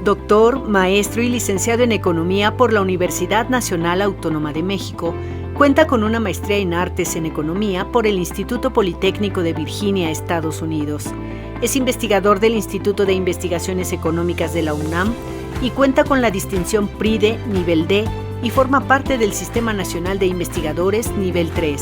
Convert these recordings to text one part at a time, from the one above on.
Doctor, maestro y licenciado en Economía por la Universidad Nacional Autónoma de México, cuenta con una maestría en Artes en Economía por el Instituto Politécnico de Virginia, Estados Unidos. Es investigador del Instituto de Investigaciones Económicas de la UNAM y cuenta con la distinción PRIDE Nivel D y forma parte del Sistema Nacional de Investigadores Nivel 3.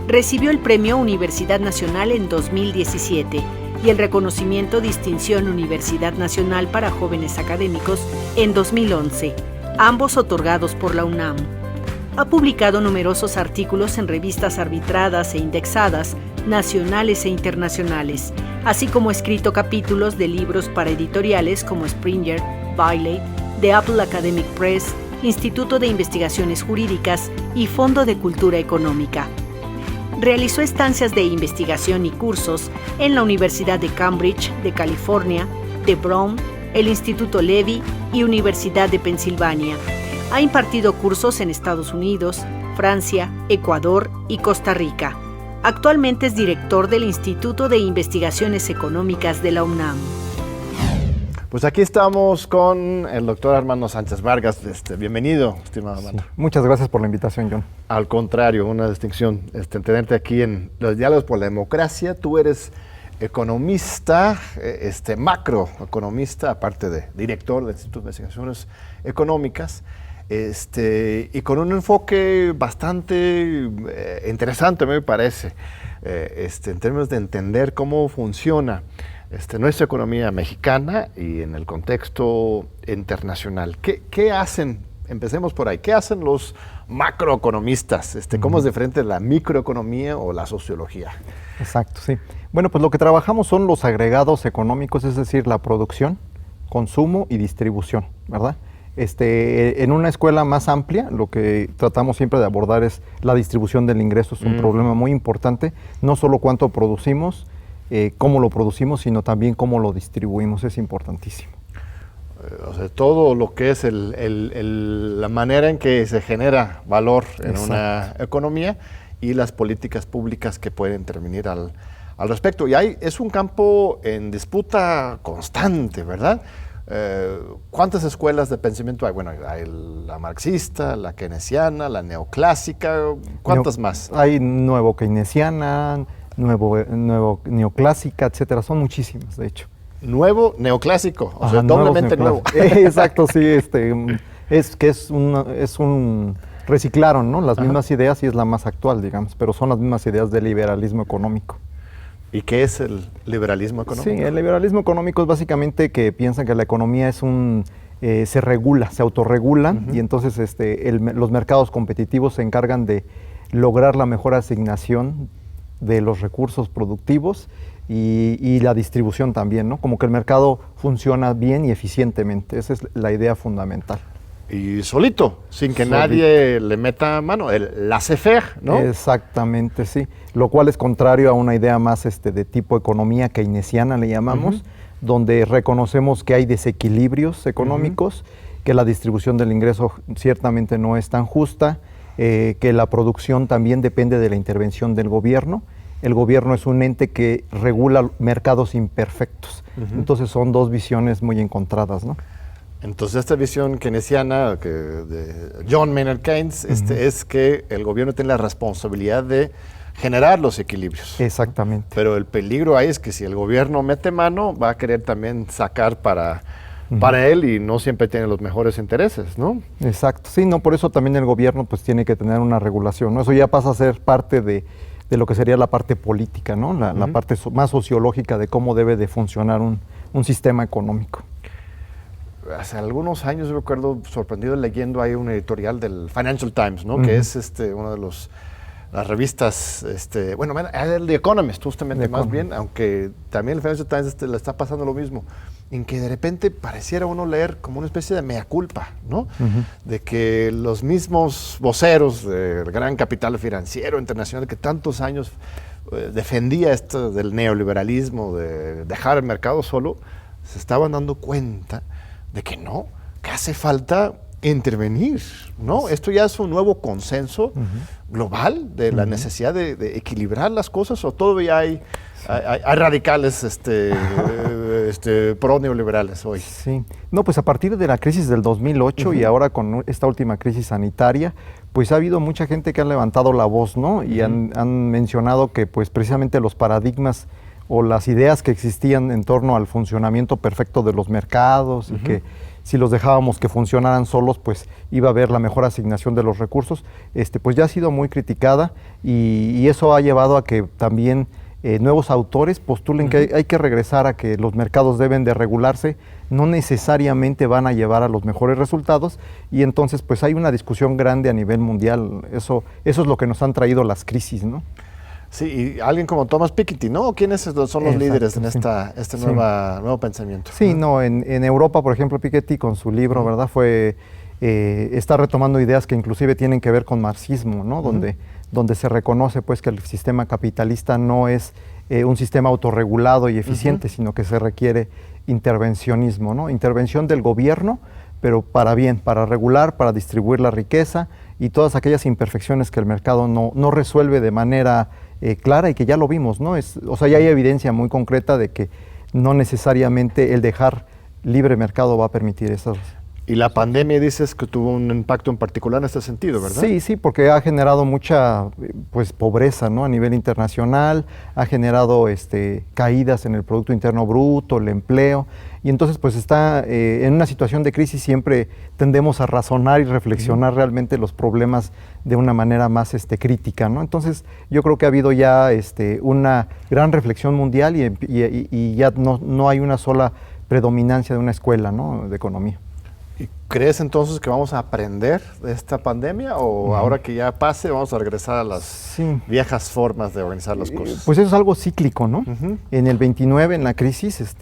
Recibió el Premio Universidad Nacional en 2017 y el reconocimiento Distinción Universidad Nacional para Jóvenes Académicos en 2011, ambos otorgados por la UNAM. Ha publicado numerosos artículos en revistas arbitradas e indexadas, nacionales e internacionales, así como escrito capítulos de libros para editoriales como Springer, Wiley, The Apple Academic Press, Instituto de Investigaciones Jurídicas y Fondo de Cultura Económica. Realizó estancias de investigación y cursos en la Universidad de Cambridge, de California, de Brown, el Instituto Levy y Universidad de Pensilvania. Ha impartido cursos en Estados Unidos, Francia, Ecuador y Costa Rica. Actualmente es director del Instituto de Investigaciones Económicas de la UNAM. Pues aquí estamos con el doctor Armando Sánchez Vargas. Bienvenido, estimado Armando. Sí, muchas gracias por la invitación, John. Al contrario, una distinción tenerte aquí en los Diálogos por la Democracia. Tú eres economista, macroeconomista, aparte de director del Instituto de Investigaciones Económicas, y con un enfoque bastante interesante, me parece, en términos de entender cómo funciona nuestra economía mexicana y en el contexto internacional. ¿Qué hacen? Empecemos por ahí. ¿Qué hacen los macroeconomistas? ¿Cómo es diferente la microeconomía o la sociología? Exacto, sí. Bueno, pues lo que trabajamos son los agregados económicos, es decir, la producción, consumo y distribución, ¿verdad? En una escuela más amplia, lo que tratamos siempre de abordar es la distribución del ingreso, es un problema muy importante, no solo cuánto producimos, cómo lo producimos, sino también cómo lo distribuimos, es importantísimo. O sea, todo lo que es la manera en que se genera valor en una economía y las políticas públicas que pueden intervenir al respecto. Y es un campo en disputa constante, ¿verdad? ¿Cuántas escuelas de pensamiento hay? Bueno, hay la marxista, la keynesiana, la neoclásica, ¿cuántas más? Hay nuevo keynesiana, nuevo neoclásica, etcétera, son muchísimas, de hecho. Nuevo neoclásico, o sea, doblemente nuevo. Exacto, sí, reciclaron, ¿no? Las mismas ideas y es la más actual, digamos, pero son las mismas ideas del liberalismo económico. ¿Y qué es el liberalismo económico? Sí, el liberalismo económico es básicamente que piensan que la economía es se regula, se autorregula, y entonces los mercados competitivos se encargan de lograr la mejor asignación de los recursos productivos y la distribución también, ¿no? Como que el mercado funciona bien y eficientemente, esa es la idea fundamental. Y solito, sin que nadie le meta mano, el laissez-faire, ¿no? Exactamente, sí. Lo cual es contrario a una idea más de tipo economía keynesiana, le llamamos, donde reconocemos que hay desequilibrios económicos, que la distribución del ingreso ciertamente no es tan justa, que la producción también depende de la intervención del gobierno. El gobierno es un ente que regula mercados imperfectos. Entonces son dos visiones muy encontradas, ¿no? Entonces esta visión keynesiana de John Maynard Keynes es que el gobierno tiene la responsabilidad de generar los equilibrios. Exactamente. Pero el peligro ahí es que si el gobierno mete mano, va a querer también sacar para él y no siempre tiene los mejores intereses, ¿no? Exacto. Sí, no, por eso también el gobierno pues tiene que tener una regulación, ¿no? Eso ya pasa a ser parte de lo que sería la parte política, ¿no? La parte más sociológica de cómo debe de funcionar un sistema económico. Hace algunos años yo recuerdo sorprendido leyendo ahí un editorial del Financial Times, ¿no? Que es una de las revistas, el The Economist justamente bien, aunque también el Financial Times le está pasando lo mismo, en que de repente pareciera uno leer como una especie de mea culpa, ¿no? De que los mismos voceros del gran capital financiero internacional que tantos años defendía esto del neoliberalismo, de dejar el mercado solo, se estaban dando cuenta de que no, que hace falta intervenir, ¿no? Esto ya es un nuevo consenso global de la necesidad de equilibrar las cosas, o todavía hay radicales pro neoliberales hoy? Sí, no, pues a partir de la crisis del 2008 y ahora con esta última crisis sanitaria, pues ha habido mucha gente que ha levantado la voz, ¿no? Y han mencionado que pues precisamente los paradigmas o las ideas que existían en torno al funcionamiento perfecto de los mercados y que si los dejábamos que funcionaran solos, pues iba a haber la mejor asignación de los recursos, pues ya ha sido muy criticada y eso ha llevado a que también nuevos autores postulen que hay que regresar a que los mercados deben de regularse, no necesariamente van a llevar a los mejores resultados y entonces pues hay una discusión grande a nivel mundial, eso es lo que nos han traído las crisis, ¿no? Sí, y alguien como Thomas Piketty, ¿no? ¿Quiénes son los líderes en este nuevo pensamiento? Sí, no, en Europa, por ejemplo, Piketty con su libro, ¿verdad? Está retomando ideas que inclusive tienen que ver con marxismo, ¿no? Donde se reconoce pues que el sistema capitalista no es un sistema autorregulado y eficiente, sino que se requiere intervencionismo, ¿no? Intervención del gobierno, pero para bien, para regular, para distribuir la riqueza y todas aquellas imperfecciones que el mercado no resuelve de manera clara y que ya lo vimos, ¿no? O sea, ya hay evidencia muy concreta de que no necesariamente el dejar libre mercado va a permitir eso. Y la pandemia dices que tuvo un impacto en particular en este sentido, ¿verdad? Sí, porque ha generado mucha pues pobreza, ¿no? A nivel internacional, ha generado caídas en el Producto Interno Bruto, el empleo, y entonces pues está en una situación de crisis siempre tendemos a razonar y reflexionar realmente los problemas de una manera más crítica, ¿no? Entonces yo creo que ha habido ya una gran reflexión mundial y ya no hay una sola predominancia de una escuela, ¿no? De economía. ¿Y crees entonces que vamos a aprender de esta pandemia o ahora que ya pase vamos a regresar a las viejas formas de organizar las cosas? Pues eso es algo cíclico, ¿no? En el 29, en la crisis,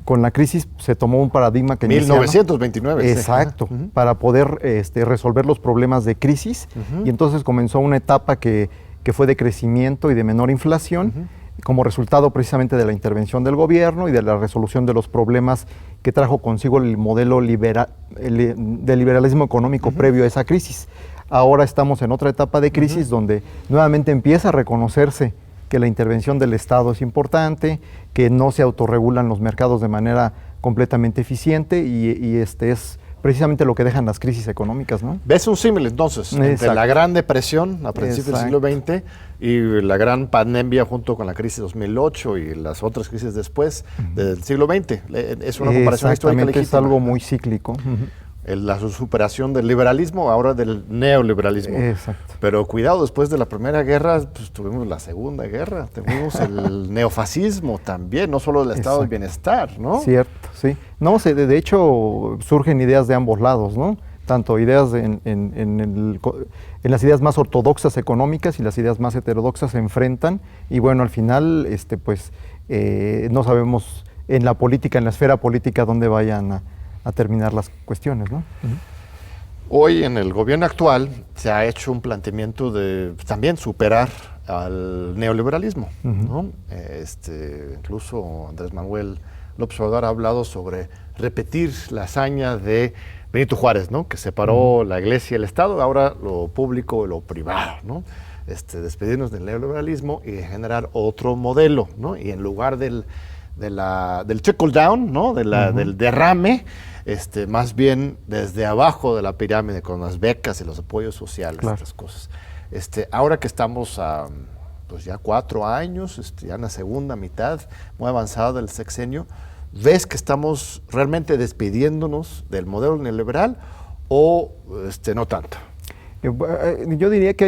con la crisis se tomó un paradigma que 1929. Exacto, para poder resolver los problemas de crisis y entonces comenzó una etapa que fue de crecimiento y de menor inflación, como resultado precisamente de la intervención del gobierno y de la resolución de los problemas que trajo consigo el modelo de liberalismo económico previo a esa crisis. Ahora estamos en otra etapa de crisis donde nuevamente empieza a reconocerse que la intervención del Estado es importante, que no se autorregulan los mercados de manera completamente eficiente y es precisamente lo que dejan las crisis económicas, ¿no? ¿Ves un símil entonces entre la Gran Depresión a principios del siglo XX y la gran pandemia junto con la crisis 2008 y las otras crisis después del siglo XX? Es una comparación histórica legítima. Es algo muy cíclico. La superación del liberalismo, ahora del neoliberalismo. Exacto. Pero cuidado, después de la Primera Guerra, pues tuvimos la Segunda Guerra, tuvimos el neofascismo también, no solo el estado del bienestar, ¿no? Cierto, sí. No, de hecho surgen ideas de ambos lados, ¿no? Tanto ideas en las ideas más ortodoxas económicas y las ideas más heterodoxas se enfrentan y bueno, al final, no sabemos en la política, en la esfera política, dónde vayan a terminar las cuestiones, ¿no? Hoy en el gobierno actual se ha hecho un planteamiento de también superar al neoliberalismo, ¿no? Incluso Andrés Manuel López Obrador ha hablado sobre repetir la hazaña de Benito Juárez, ¿no? Que separó la iglesia y el Estado, ahora lo público y lo privado, ¿no? Despedirnos del neoliberalismo y generar otro modelo, ¿no? Y en lugar del trickle down, ¿no? Del derrame, más bien desde abajo de la pirámide con las becas y los apoyos sociales, estas cosas. Ahora que estamos pues ya 4 años, ya en la segunda mitad, muy avanzada del sexenio, ¿ves que estamos realmente despidiéndonos del modelo neoliberal o no tanto? Yo diría que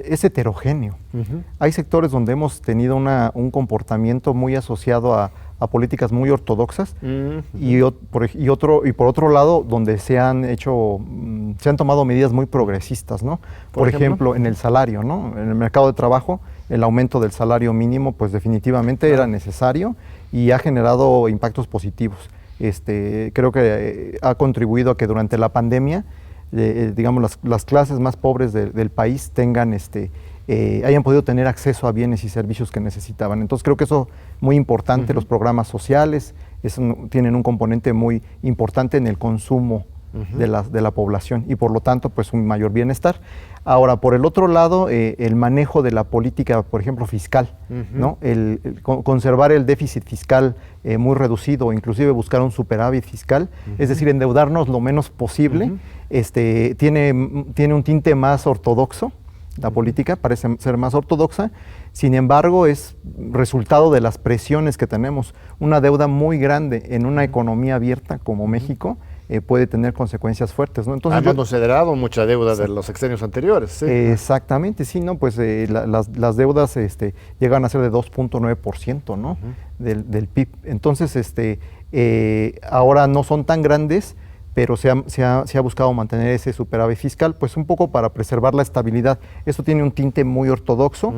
es heterogéneo. Hay sectores donde hemos tenido un comportamiento muy asociado a políticas muy ortodoxas y por otro lado donde se han tomado medidas muy progresistas, ¿no? Por ejemplo, en el salario, ¿no? En el mercado de trabajo, el aumento del salario mínimo, pues definitivamente era necesario y ha generado impactos positivos. Creo que ha contribuido a que durante la pandemia digamos, las clases más pobres del país hayan podido tener acceso a bienes y servicios que necesitaban. Entonces creo que eso es muy importante, los programas sociales tienen un componente muy importante en el consumo de la población y por lo tanto pues un mayor bienestar. Ahora, por el otro lado, el manejo de la política, por ejemplo, fiscal, ¿no? Conservar el déficit fiscal muy reducido, inclusive buscar un superávit fiscal, es decir, endeudarnos lo menos posible, tiene un tinte más ortodoxo, la política parece ser más ortodoxa, sin embargo es resultado de las presiones que tenemos. Una deuda muy grande en una economía abierta como México puede tener consecuencias fuertes, ¿no? Entonces hemos considerado mucha deuda de los sexenios anteriores. ¿Sí? Exactamente, sí, ¿no? Pues las deudas llegan a ser de 2.9%, ¿no? Del PIB. Entonces, ahora no son tan grandes, pero se ha buscado mantener ese superávit fiscal, pues un poco para preservar la estabilidad. Esto tiene un tinte muy ortodoxo,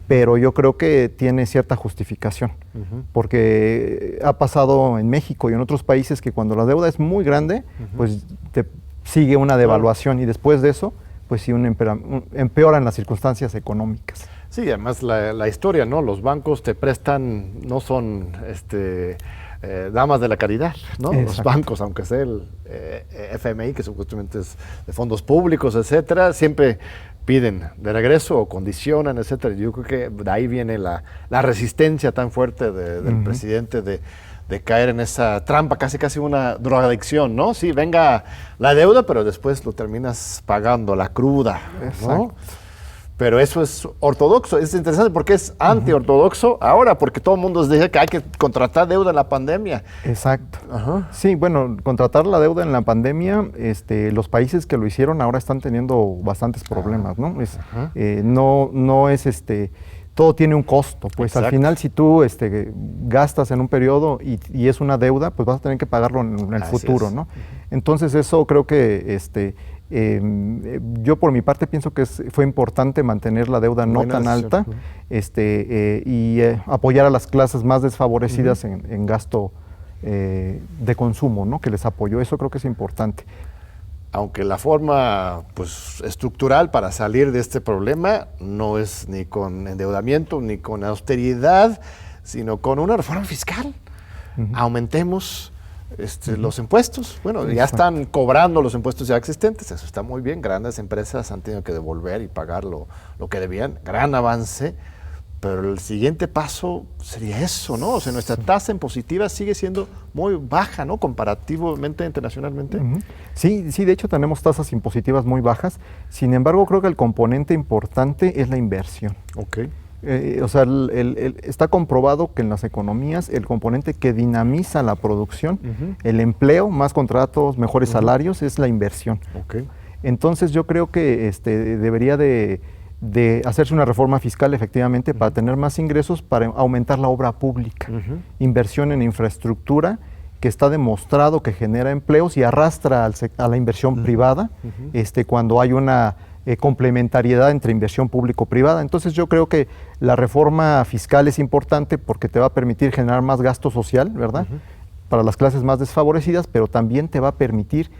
pero yo creo que tiene cierta justificación, porque ha pasado en México y en otros países que cuando la deuda es muy grande, pues te sigue una devaluación y después de eso, pues sí empeoran las circunstancias económicas. Sí, además la historia, ¿no? Los bancos te prestan, no son damas de la caridad, ¿no? Exacto. Los bancos, aunque sea el FMI, que supuestamente es de fondos públicos, etcétera, siempre piden de regreso o condicionan, etcétera. Yo creo que de ahí viene la resistencia tan fuerte del presidente de caer en esa trampa, casi una drogadicción, ¿no? Sí, venga la deuda, pero después lo terminas pagando, la cruda, ¿no? Exacto. Pero eso es ortodoxo, es interesante porque es antiortodoxo ahora, porque todo el mundo dice que hay que contratar deuda en la pandemia. Exacto. Sí, bueno, contratar la deuda en la pandemia, los países que lo hicieron ahora están teniendo bastantes problemas, ¿no? No es todo tiene un costo, pues Exacto. Al final si tú gastas en un periodo y es una deuda, pues vas a tener que pagarlo en el futuro, ¿no? Entonces eso creo que yo por mi parte pienso que fue importante mantener la deuda no tan alta y apoyar a las clases más desfavorecidas en gasto de consumo, ¿no? Que les apoyó, eso creo que es importante. Aunque la forma pues, estructural para salir de este problema no es ni con endeudamiento ni con austeridad, sino con una reforma fiscal. Aumentemos los impuestos. Bueno, ya están cobrando los impuestos ya existentes, eso está muy bien. Grandes empresas han tenido que devolver y pagar lo que debían, gran avance. Pero el siguiente paso sería eso, ¿no? O sea, nuestra tasa impositiva sigue siendo muy baja, ¿no? Comparativamente, internacionalmente. Sí, de hecho tenemos tasas impositivas muy bajas. Sin embargo, creo que el componente importante es la inversión. Ok. O sea, está comprobado que en las economías el componente que dinamiza la producción, el empleo, más contratos, mejores salarios, es la inversión. Okay. Entonces yo creo que debería de hacerse una reforma fiscal efectivamente para tener más ingresos, para aumentar la obra pública, inversión en infraestructura que está demostrado que genera empleos y arrastra a la inversión privada cuando hay una complementariedad entre inversión público-privada. Entonces yo creo que la reforma fiscal es importante porque te va a permitir generar más gasto social, ¿verdad? Para las clases más desfavorecidas, pero también te va a permitir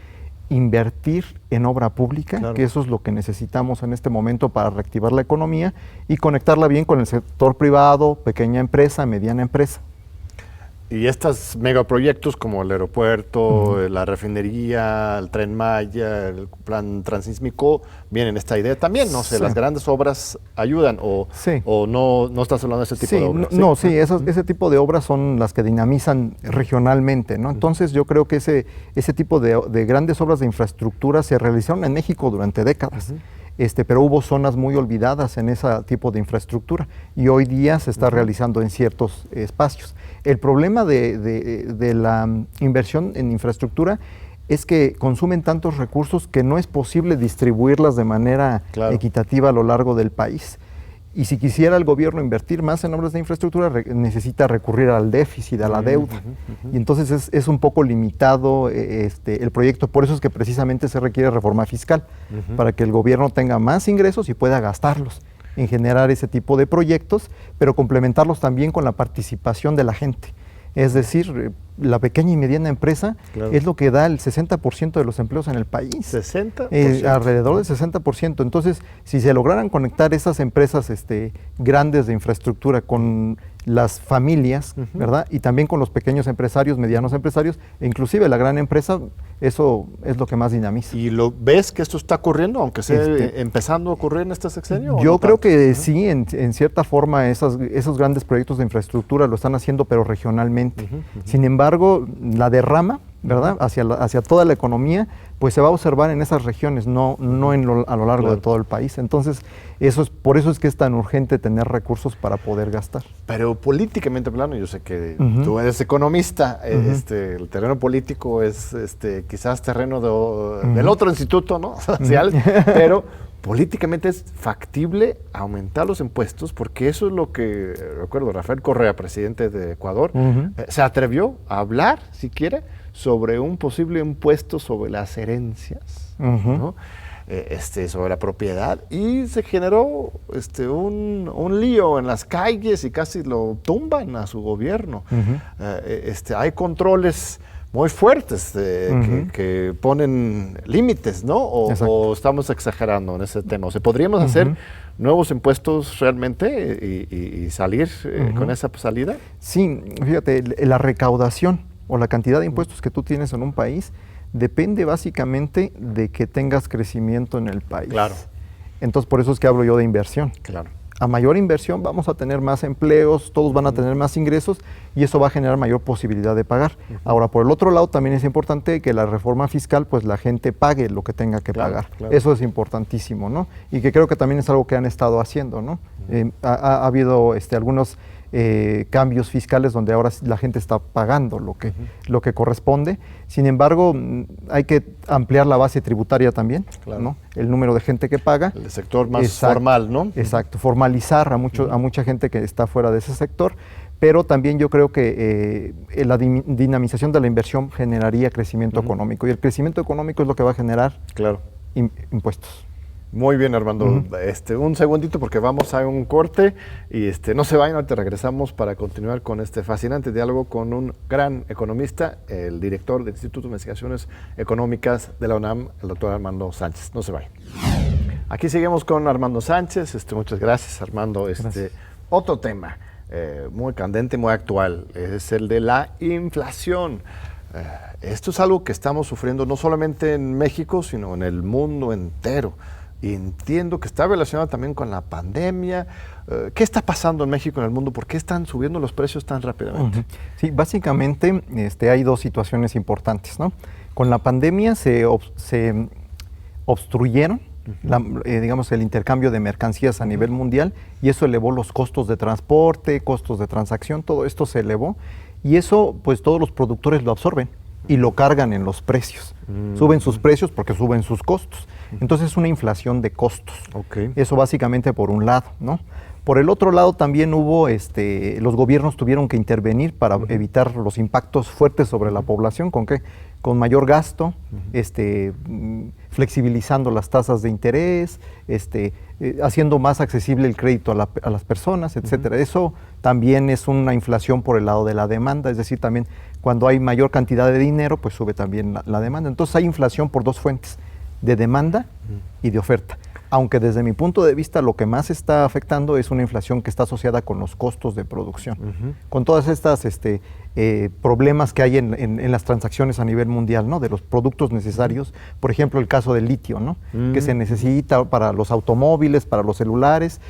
invertir en obra pública, que eso es lo que necesitamos en este momento para reactivar la economía y conectarla bien con el sector privado, pequeña empresa, mediana empresa. Y estos megaproyectos como el aeropuerto, la refinería, el Tren Maya, el plan transísmico, vienen esta idea también, no sé, las grandes obras ayudan o no estás hablando de ese tipo de obras. Ese tipo de obras son las que dinamizan regionalmente, ¿no? Entonces yo creo que ese tipo de grandes obras de infraestructura se realizaron en México durante décadas. Pero hubo zonas muy olvidadas en ese tipo de infraestructura y hoy día se está realizando en ciertos espacios. El problema de la inversión en infraestructura es que consumen tantos recursos que no es posible distribuirlas de manera equitativa a lo largo del país. Y si quisiera el gobierno invertir más en obras de infraestructura, necesita recurrir al déficit, a la deuda. Y entonces es un poco limitado el proyecto. Por eso es que precisamente se requiere reforma fiscal, para que el gobierno tenga más ingresos y pueda gastarlos en generar ese tipo de proyectos, pero complementarlos también con la participación de la gente. Es decir, la pequeña y mediana empresa Claro. es lo que da el 60% de los empleos en el país. 60%. Alrededor del 60%. Entonces, si se lograran conectar esas empresas grandes de infraestructura con las familias, ¿verdad? Y también con los pequeños empresarios, medianos empresarios, e inclusive la gran empresa, eso es lo que más dinamiza. ¿Y lo ves que esto está ocurriendo, aunque sea empezando a ocurrir en este sexenio? ¿O Yo no creo tanto? que sí, en cierta forma esos grandes proyectos de infraestructura lo están haciendo, pero regionalmente. Sin embargo, la derrama, ¿verdad? Hacia toda la economía, pues se va a observar en esas regiones, no a lo largo de todo el país. Entonces, por eso es que es tan urgente tener recursos para poder gastar. Pero políticamente hablando, yo sé que tú eres economista, el terreno político es quizás terreno del otro instituto, ¿no? Social, pero políticamente es factible aumentar los impuestos, porque eso es lo que, recuerdo, Rafael Correa, presidente de Ecuador, se atrevió a hablar, si quiere, sobre un posible impuesto sobre las herencias, ¿no? Sobre la propiedad, y se generó un lío en las calles y casi lo tumban a su gobierno. Hay controles muy fuertes que ponen límites, ¿no? O estamos exagerando en ese tema. O sea, podríamos hacer nuevos impuestos realmente y salir con esa salida. Sí, fíjate, la recaudación o la cantidad de impuestos que tú tienes en un país depende básicamente de que tengas crecimiento en el país. Claro. Entonces, por eso es que hablo yo de inversión. Claro. A mayor inversión vamos a tener más empleos, todos van a tener más ingresos y eso va a generar mayor posibilidad de pagar. Ahora, por el otro lado, también es importante que la reforma fiscal, pues la gente pague lo que tenga que pagar. Claro. Eso es importantísimo, ¿no? Y que creo que también es algo que han estado haciendo, ¿no? Ha habido algunos cambios fiscales donde ahora la gente está pagando lo que corresponde. Sin embargo, hay que ampliar la base tributaria también, ¿no? El número de gente que paga. El sector más formal, ¿no? Exacto, formalizar a mucha gente que está fuera de ese sector, pero también yo creo que la dinamización de la inversión generaría crecimiento económico, y el crecimiento económico es lo que va a generar impuestos. Muy bien, Armando. Un segundito porque vamos a un corte y no se vayan, ahorita regresamos para continuar con este fascinante diálogo con un gran economista, el director del Instituto de Investigaciones Económicas de la UNAM, el doctor Armando Sánchez. No se vayan. Aquí seguimos con Armando Sánchez. Muchas gracias, Armando. Gracias. Otro tema muy candente, muy actual, es el de la inflación. Esto es algo que estamos sufriendo no solamente en México, sino en el mundo entero. Y entiendo que está relacionado también con la pandemia. ¿Qué está pasando en México y en el mundo? ¿Por qué están subiendo los precios tan rápidamente? Sí, básicamente hay dos situaciones importantes, ¿no? Con la pandemia se obstruyeron digamos, el intercambio de mercancías a nivel mundial, y eso elevó los costos de transporte, costos de transacción, todo esto se elevó, y eso pues todos los productores lo absorben y lo cargan en los precios. Suben sus precios porque suben sus costos. Entonces es una inflación de costos. Eso básicamente por un lado, ¿no? Por el otro lado también hubo, los gobiernos tuvieron que intervenir para evitar los impactos fuertes sobre la población. ¿Con qué? Con mayor gasto, flexibilizando las tasas de interés, haciendo más accesible el crédito a las personas, etcétera. Eso también es una inflación por el lado de la demanda, es decir, también cuando hay mayor cantidad de dinero, pues sube también la demanda. Entonces hay inflación por dos fuentes, de demanda y de oferta. Aunque desde mi punto de vista lo que más está afectando es una inflación que está asociada con los costos de producción, con todas estas problemas que hay en las transacciones a nivel mundial, ¿no? De los productos necesarios, por ejemplo el caso del litio, ¿no? Que se necesita para los automóviles, para los celulares,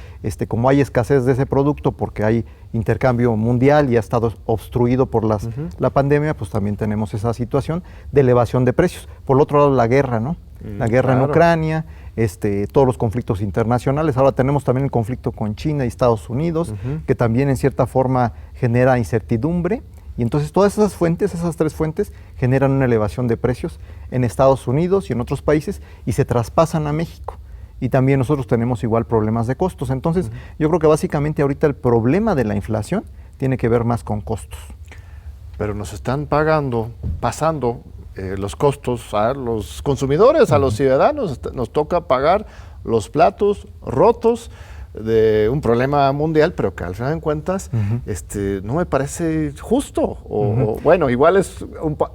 como hay escasez de ese producto porque hay intercambio mundial y ha estado obstruido por la pandemia, pues también tenemos esa situación de elevación de precios. Por el otro lado, la guerra, ¿no? La guerra en Ucrania, todos los conflictos internacionales. Ahora tenemos también el conflicto con China y Estados Unidos, que también en cierta forma genera incertidumbre. Y entonces todas esas fuentes, esas tres fuentes, generan una elevación de precios en Estados Unidos y en otros países y se traspasan a México. Y también nosotros tenemos igual problemas de costos. Entonces yo creo que básicamente ahorita el problema de la inflación tiene que ver más con costos. Pero nos están pasando los costos a los consumidores, a los ciudadanos. Nos toca pagar los platos rotos. de un problema mundial, pero que al final de cuentas no me parece justo. O bueno, igual es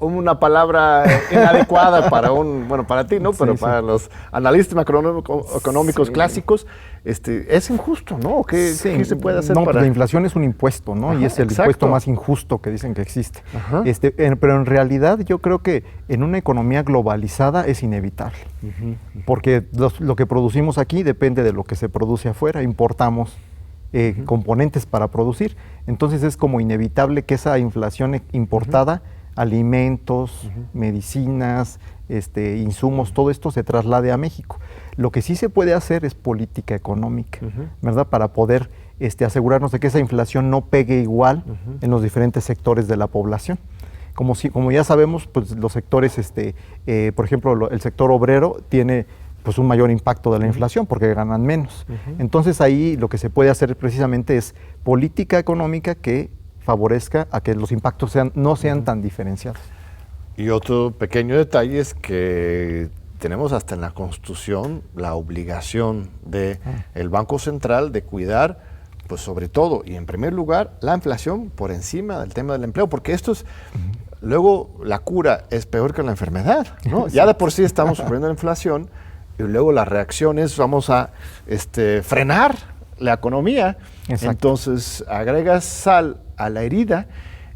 una palabra inadecuada para ti, ¿no? Pero para los analistas macroeconómicos clásicos, es injusto, ¿no? ¿Qué se puede hacer para...? Pues la inflación es un impuesto, ¿no? Y es el impuesto más injusto que dicen que existe. Pero en realidad yo creo que en una economía globalizada es inevitable. Porque lo que producimos aquí depende de lo que se produce afuera. Importamos componentes para producir. Entonces es como inevitable que esa inflación importada, alimentos, medicinas, insumos, todo esto se traslade a México. Lo que sí se puede hacer es política económica, ¿verdad? Para poder asegurarnos de que esa inflación no pegue igual en los diferentes sectores de la población. Como ya sabemos, pues los sectores, por ejemplo, el sector obrero tiene pues un mayor impacto de la inflación porque ganan menos. Entonces ahí lo que se puede hacer precisamente es política económica que favorezca a que los impactos no sean tan diferenciados. Y otro pequeño detalle es que tenemos hasta en la Constitución la obligación del Banco Central de cuidar, pues sobre todo y en primer lugar, la inflación por encima del tema del empleo, porque esto es, luego la cura es peor que la enfermedad, ¿no? Ya de por sí estamos sufriendo la inflación y luego la reacción es vamos a frenar la economía. Entonces agregas sal a la herida.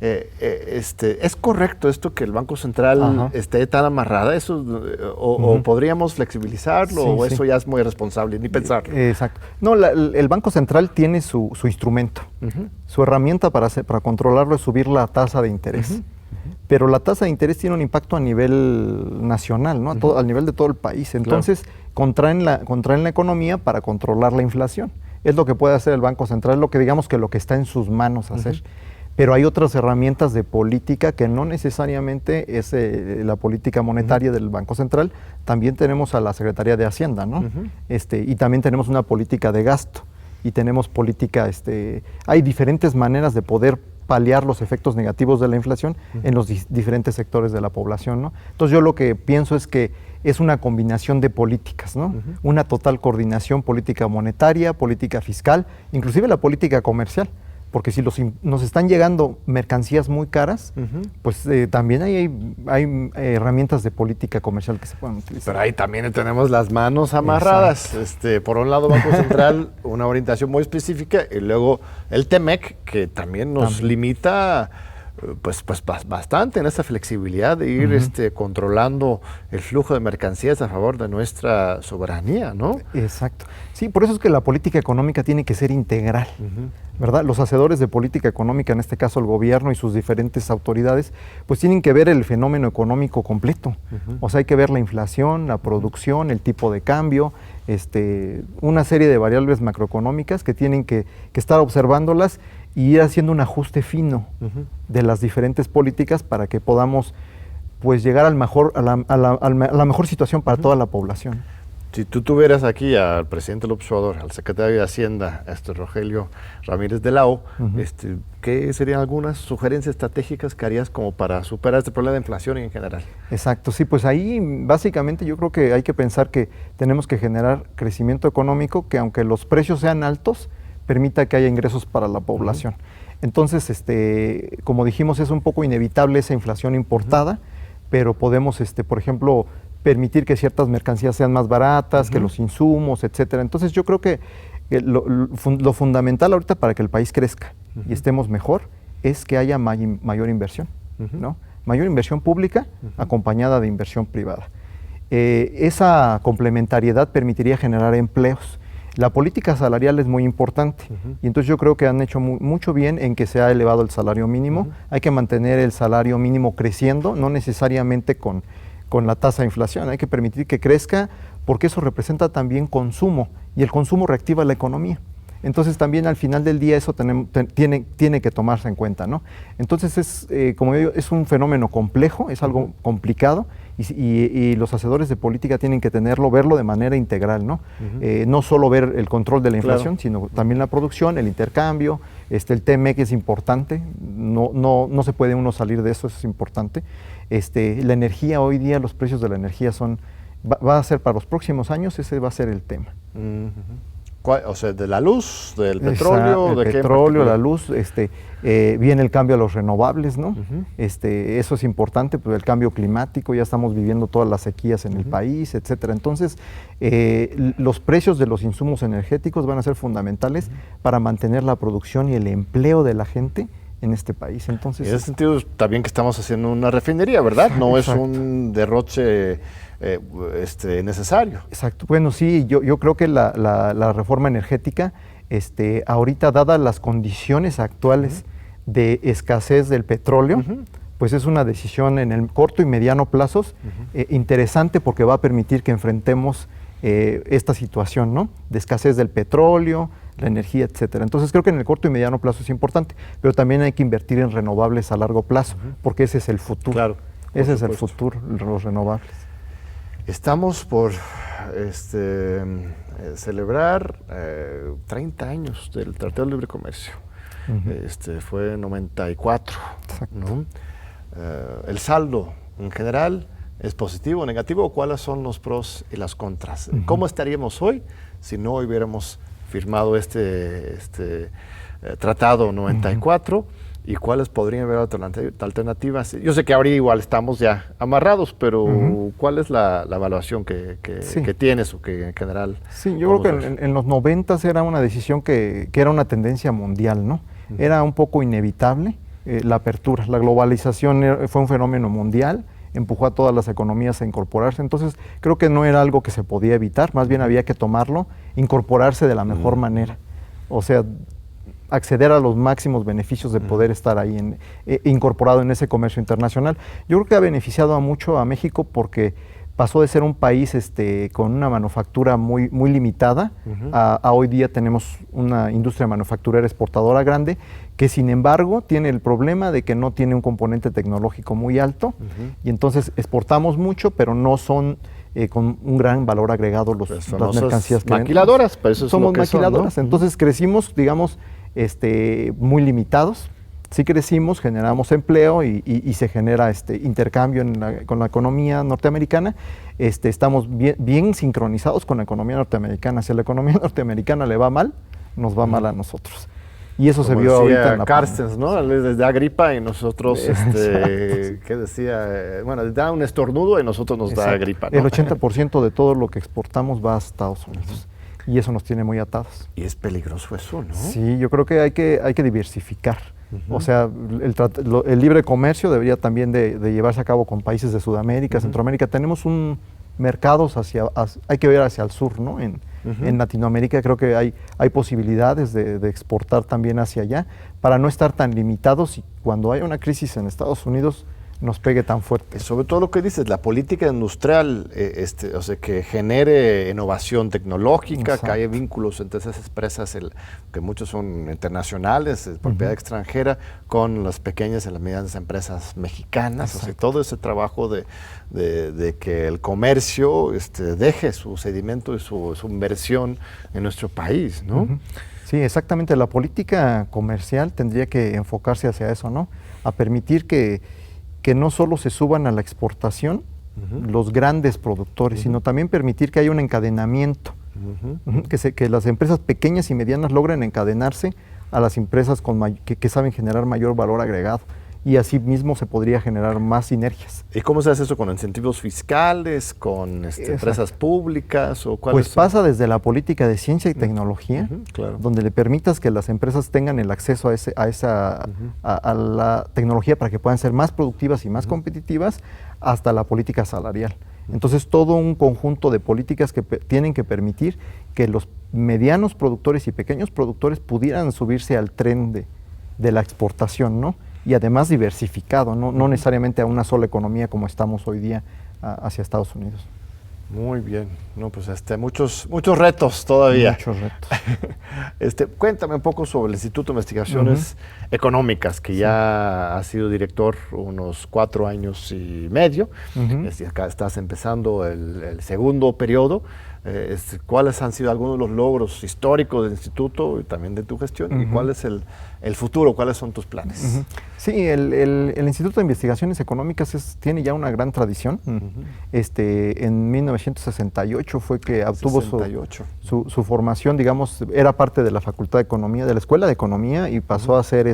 ¿Es correcto esto que el Banco Central esté tan amarrada? ¿Eso, o podríamos flexibilizarlo o eso ya es muy irresponsable, ni pensarlo? Exacto. No, el Banco Central tiene su instrumento. Su herramienta para controlarlo es subir la tasa de interés. Pero la tasa de interés tiene un impacto a nivel nacional, ¿no? Al nivel de todo el país. Entonces, contraen la economía para controlar la inflación. Es lo que puede hacer el Banco Central, es lo que está en sus manos hacer. Pero hay otras herramientas de política que no necesariamente es la política monetaria del Banco Central. También tenemos a la Secretaría de Hacienda, ¿no? Y también tenemos una política de gasto. Y tenemos política, hay diferentes maneras de poder paliar los efectos negativos de la inflación en los diferentes sectores de la población, ¿no? Entonces yo lo que pienso es que es una combinación de políticas, ¿no? Una total coordinación política monetaria, política fiscal, inclusive la política comercial. Porque si nos están llegando mercancías muy caras, pues también hay herramientas de política comercial que se pueden utilizar. Pero ahí también tenemos las manos amarradas. Por un lado, Banco Central, una orientación muy específica, y luego el TEMEC, que también nos limita pues bastante en esa flexibilidad de ir controlando el flujo de mercancías a favor de nuestra soberanía, ¿no? Exacto. Sí, por eso es que la política económica tiene que ser integral, ¿verdad? Los hacedores de política económica, en este caso el gobierno y sus diferentes autoridades, pues tienen que ver el fenómeno económico completo. O sea, hay que ver la inflación, la producción, el tipo de cambio, una serie de variables macroeconómicas que tienen que estar observándolas y ir haciendo un ajuste fino de las diferentes políticas para que podamos pues llegar a la mejor situación para toda la población. Si tú tuvieras aquí al presidente López Obrador, al secretario de Hacienda, Rogelio Ramírez de la O, ¿qué serían algunas sugerencias estratégicas que harías como para superar este problema de inflación en general? Exacto, sí, pues ahí básicamente yo creo que hay que pensar que tenemos que generar crecimiento económico que aunque los precios sean altos, permita que haya ingresos para la población. Entonces, como dijimos, es un poco inevitable esa inflación importada, pero podemos, por ejemplo, permitir que ciertas mercancías sean más baratas, que los insumos, etcétera. Entonces, yo creo que lo fundamental ahorita para que el país crezca y estemos mejor es que haya mayor inversión, ¿no? Mayor inversión pública acompañada de inversión privada. Esa complementariedad permitiría generar empleos. La política salarial es muy importante y entonces yo creo que han hecho mucho bien en que se ha elevado el salario mínimo. Hay que mantener el salario mínimo creciendo, no necesariamente con la tasa de inflación. Hay que permitir que crezca porque eso representa también consumo y el consumo reactiva la economía. Entonces también al final del día eso tiene que tomarse en cuenta, ¿no? Entonces como yo digo, es un fenómeno complejo, es algo complicado y los hacedores de política tienen que verlo de manera integral, ¿no? No solo ver el control de la inflación, sino también la producción, el intercambio, el TEMEC es importante, no se puede uno salir de eso, es importante. La energía, hoy día los precios de la energía va a ser para los próximos años, ese va a ser el tema. O sea, de la luz, del petróleo, el ¿de qué? petróleo, la luz, viene el cambio a los renovables, ¿no? Ujú. Eso es importante, pues el cambio climático, ya estamos viviendo todas las sequías en el país, etcétera. Entonces, los precios de los insumos energéticos van a ser fundamentales para mantener la producción y el empleo de la gente en este país. Entonces, en ese sentido, está bien que estamos haciendo una refinería, ¿verdad? No es Exacto. un derroche necesario. Exacto. Bueno, sí, yo creo que la reforma energética, ahorita, dadas las condiciones actuales de escasez del petróleo, pues es una decisión en el corto y mediano plazos interesante, porque va a permitir que enfrentemos esta situación, ¿no? De escasez del petróleo, la energía, etcétera. Entonces creo que en el corto y mediano plazo es importante, pero también hay que invertir en renovables a largo plazo, porque ese es el futuro. Claro, ese es por el supuesto. futuro, los renovables. Estamos por celebrar 30 años del Tratado de Libre Comercio. Fue en 94, ¿no? El saldo en general es positivo o negativo. ¿Cuáles son los pros y las contras? ¿Cómo estaríamos hoy si no hubiéramos firmado este Tratado 94? ¿Y cuáles podrían haber alternativas? Yo sé que ahora igual estamos ya amarrados, pero ¿cuál es la evaluación que tienes o que en general? Sí, yo creo que en los 90 era una decisión que era una tendencia mundial, ¿no? Era un poco inevitable la apertura. La globalización fue un fenómeno mundial, empujó a todas las economías a incorporarse. Entonces, creo que no era algo que se podía evitar, más bien había que tomarlo, incorporarse de la mejor manera. O sea, acceder a los máximos beneficios de poder estar ahí incorporado en ese comercio internacional. Yo creo que ha beneficiado mucho a México, porque pasó de ser un país con una manufactura muy, muy limitada a hoy día tenemos una industria manufacturera exportadora grande, que sin embargo tiene el problema de que no tiene un componente tecnológico muy alto, y entonces exportamos mucho, pero no son con un gran valor agregado las mercancías que maquiladoras, pero eso es somos lo que maquiladoras. son, ¿no? Entonces crecimos, digamos, muy limitados. Sí crecimos, generamos empleo y se genera intercambio con la economía norteamericana. Estamos bien sincronizados con la economía norteamericana. Si a la economía norteamericana le va mal, nos va mal a nosotros. Y eso se vio ahorita en la Carstens, ¿no? Les da gripa y nosotros, ¿qué decía? Bueno, les da un estornudo y nosotros nos da gripa, ¿no? El 80% de todo lo que exportamos va a Estados Unidos. Y eso nos tiene muy atados. Y es peligroso eso, ¿no? Sí, yo creo que hay que diversificar. O sea, el libre comercio debería también de llevarse a cabo con países de Sudamérica, Centroamérica. Tenemos un mercados hay que ver hacia el sur, ¿no? En Latinoamérica creo que hay posibilidades de exportar también hacia allá, para no estar tan limitados y cuando haya una crisis en Estados Unidos nos pegue tan fuerte. Sobre todo lo que dices, la política industrial, o sea, que genere innovación tecnológica, Exacto. que haya vínculos entre esas empresas, que muchos son internacionales, propiedad extranjera, con las pequeñas y las medianas empresas mexicanas. Exacto. O sea, todo ese trabajo de que el comercio deje su sedimento y su inversión en nuestro país, ¿no? Sí, exactamente. La política comercial tendría que enfocarse hacia eso, ¿no? A permitir que no solo se suban a la exportación los grandes productores, sino también permitir que haya un encadenamiento, que las empresas pequeñas y medianas logren encadenarse a las empresas que saben generar mayor valor agregado, y así mismo se podría generar más sinergias. ¿Y cómo se hace eso? ¿Con incentivos fiscales, con empresas públicas? ¿O pues pasa desde la política de ciencia y tecnología, claro. donde le permitas que las empresas tengan el acceso a la tecnología para que puedan ser más productivas y más competitivas, hasta la política salarial. Entonces, todo un conjunto de políticas que tienen que permitir que los medianos productores y pequeños productores pudieran subirse al tren de la exportación, ¿no? Y además diversificado, no necesariamente a una sola economía como estamos hoy día hacia Estados Unidos. Muy bien, no, pues muchos retos todavía. Muchos retos. Cuéntame un poco sobre el Instituto de Investigaciones Económicas, que ya has sido director unos 4 años y medio. Acá estás empezando el segundo periodo. ¿Cuáles han sido algunos de los logros históricos del instituto y también de tu gestión? ¿Y cuál es el futuro? ¿Cuáles son tus planes? Sí, el Instituto de Investigaciones Económicas tiene ya una gran tradición. En 1968 fue que obtuvo su formación, digamos, era parte de la Facultad de Economía, de la Escuela de Economía, y pasó a ser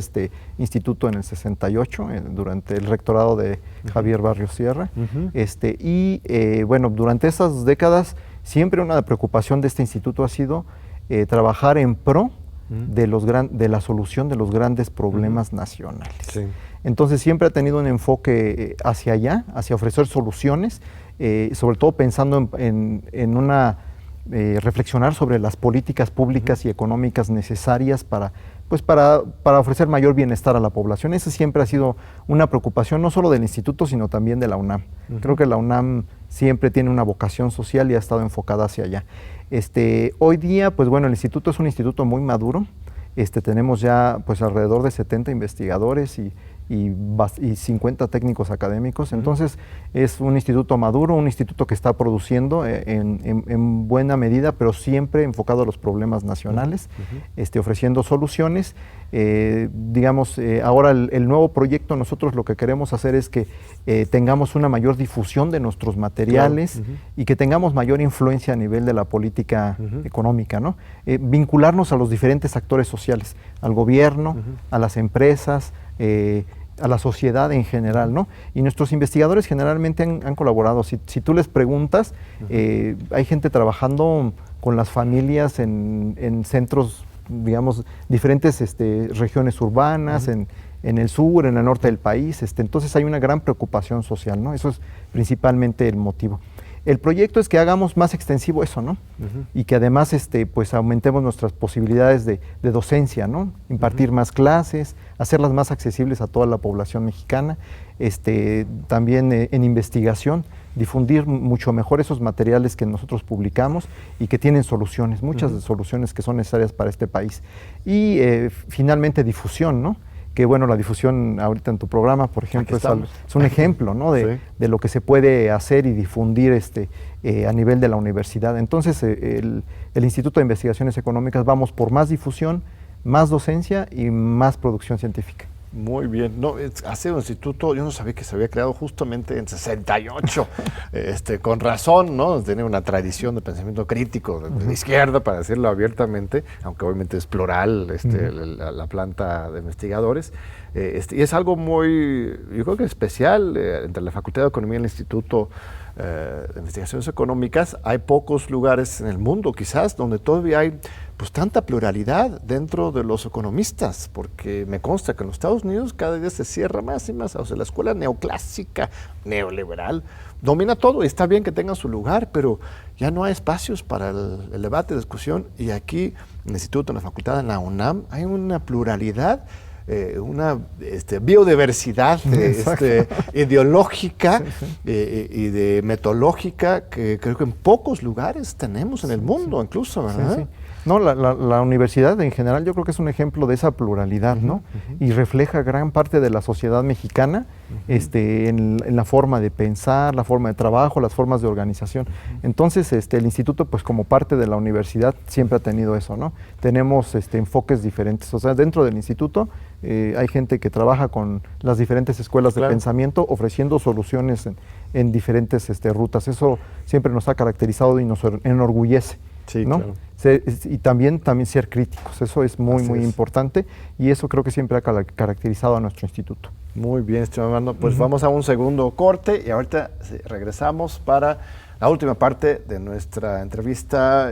instituto en el 68, durante el rectorado de Javier Barrios Sierra. Bueno, durante esas décadas, siempre una preocupación de este instituto ha sido trabajar en pro de la solución de los grandes problemas nacionales. Sí. Entonces siempre ha tenido un enfoque hacia allá, hacia ofrecer soluciones, sobre todo pensando en una reflexionar sobre las políticas públicas y económicas necesarias para ofrecer mayor bienestar a la población. Esa siempre ha sido una preocupación no solo del instituto, sino también de la UNAM. Creo que la UNAM siempre tiene una vocación social y ha estado enfocada hacia allá. Hoy día, pues bueno, el instituto es un instituto muy maduro. Tenemos ya pues alrededor de 70 investigadores y 50 técnicos académicos. Entonces es un instituto maduro, un instituto que está produciendo en buena medida, pero siempre enfocado a los problemas nacionales, ofreciendo soluciones. Ahora el nuevo proyecto, nosotros lo que queremos hacer es que tengamos una mayor difusión de nuestros materiales, y que tengamos mayor influencia a nivel de la política económica, ¿no? Vincularnos a los diferentes actores sociales, al gobierno, a las empresas, a la sociedad en general, ¿no? Y nuestros investigadores generalmente han colaborado. Si tú les preguntas, hay gente trabajando con las familias en centros, digamos, diferentes regiones urbanas, en el sur, en el norte del país. Entonces hay una gran preocupación social, ¿no? Eso es principalmente el motivo. El proyecto es que hagamos más extensivo eso, ¿no? Y que además pues aumentemos nuestras posibilidades de docencia, ¿no? Impartir más clases, hacerlas más accesibles a toda la población mexicana. También en investigación, difundir mucho mejor esos materiales que nosotros publicamos y que tienen soluciones, muchas soluciones que son necesarias para este país. Y finalmente difusión, ¿no? Que bueno, la difusión ahorita en tu programa, por ejemplo, es un ejemplo, ¿no? de lo que se puede hacer y difundir a nivel de la universidad. Entonces, el Instituto de Investigaciones Económicas vamos por más difusión, más docencia y más producción científica. Muy bien. No, hace un instituto, yo no sabía que se había creado justamente en 68. Con razón, ¿no? Tiene una tradición de pensamiento crítico de izquierda, para decirlo abiertamente, aunque obviamente es plural la planta de investigadores. Y es algo muy, yo creo que especial, entre la Facultad de Economía y el Instituto de Investigaciones Económicas. Hay pocos lugares en el mundo, quizás, donde todavía hay pues tanta pluralidad dentro de los economistas, porque me consta que en los Estados Unidos cada día se cierra más y más. O sea, la escuela neoclásica, neoliberal, domina todo, y está bien que tengan su lugar, pero ya no hay espacios para el debate, discusión. Y aquí, en el Instituto, en la Facultad, en la UNAM, hay una pluralidad, una biodiversidad ideológica y de metodológica que creo que en pocos lugares tenemos en el mundo, incluso, ¿verdad? Sí. No, la universidad en general yo creo que es un ejemplo de esa pluralidad, ¿no? Y refleja gran parte de la sociedad mexicana en la forma de pensar, la forma de trabajo, las formas de organización. Entonces, el instituto, pues como parte de la universidad, siempre ha tenido eso, ¿no? Tenemos enfoques diferentes. O sea, dentro del instituto hay gente que trabaja con las diferentes escuelas de pensamiento, ofreciendo soluciones en diferentes rutas. Eso siempre nos ha caracterizado y nos enorgullece. Sí, ¿no? Claro. Y también ser críticos, eso es muy importante, y eso creo que siempre ha caracterizado a nuestro instituto. Muy bien, estimado Armando, pues vamos a un segundo corte y ahorita regresamos para la última parte de nuestra entrevista